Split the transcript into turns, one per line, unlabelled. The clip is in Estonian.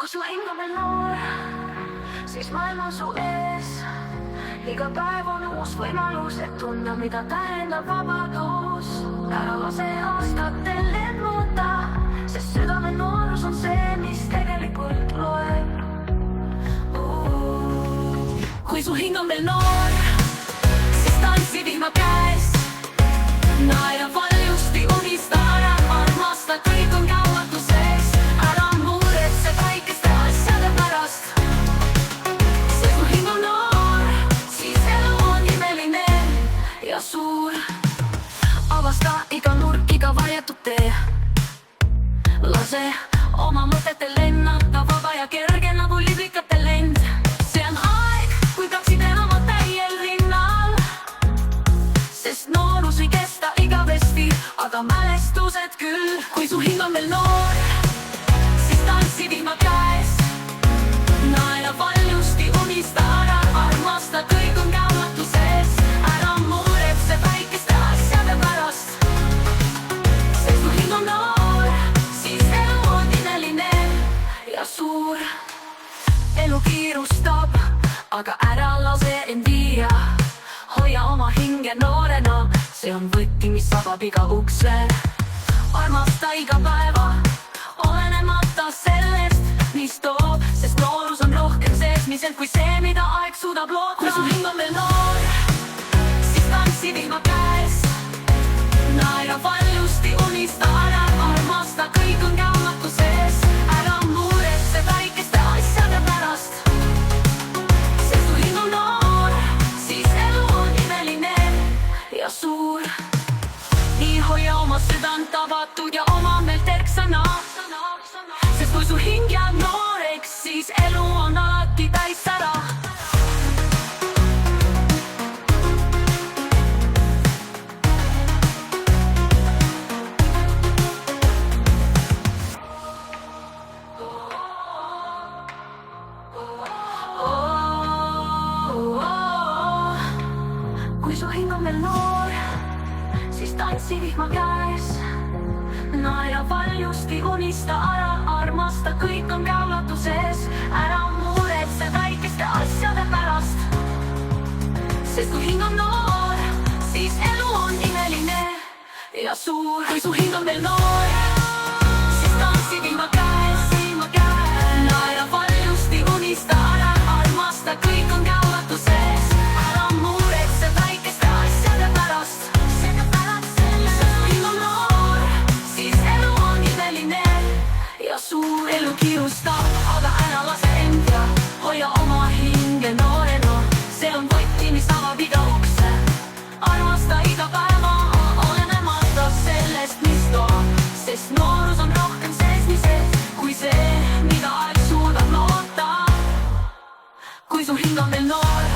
Kui su hing on veel noor, siis maailm on su ees. Iga päev on uus võimalus, et tunda, mida tähendab vabadus. Ära lase aastatel lennuda, sest südame noorus on see, mis tegelikult loeb. Kui su hing on veel noor, siis tantsi vihma käes. Naera valjusti, unista ära, armasta, kõik on kaotuses. Ära muretse väikeste asjade pärast. See kui hing on noor, siis elu on imeline ja suur. Avasta iga nurk, iga varjatud tee. Lase oma mõtetel lennata vaba ja kerge nagu liblikate lend. See on aeg, kui peaksid elama täiel rinnal. Sest noorus ei kesta igavesti, aga mälestused küll. Kui su hing on veel noor, siis tantsi vihma käes. Naera valjusti, unista ära, armasta, kõik on kaotuses. Ära muretse väikeste asjade pärast. Sest kui hing on noor, siis elu on imeline ja suur. Elu kiirustab, aga ära lase end viia. Hoia oma hinge noorena, see on võti, mis avab iga ukse. Armasta iga päeva, olenemata sellest, mis toob. Sest noorus on rohkem seesmiselt kui see, mida aeg suudab loota. Kui su hing on veel noor, siis tantsi vihma käes. Naera valjusti, unista ära, armasta, kõik on kaotuses. Ära muretse väikeste asjade pärast. Sest kui hing on noor, siis elu on imeline ja suur. Nii hoia oma südant avatud ja oma meelt erksana. Sest kui su hing jääb nooreks, siis elu on alati täis sära. Kui su hing on veel noor, siis tantsi vihma käes. Naera valjusti, unista ära, armasta, kõik on kaotuses. Ära muretse väikeste asjade pärast. Sest kui hing on noor, siis elu on imeline ja suur. Kui su hing on veel noor, siis tantsi vihma käes. Naera valjusti, unista ära, armasta, kõik on kaotuses. Ära muretse väikeste asjade pärast. Suur elu kiirustab, aga ära lase end ja hoia oma hinge noorena. See on võti, mis avab iga ukse. Armasta iga päeva, olenemata sellest, mis toob. Sest noorus on rohkem seesmiselt kui see, mida aeg suudab loota. Kui su hing on veel noor,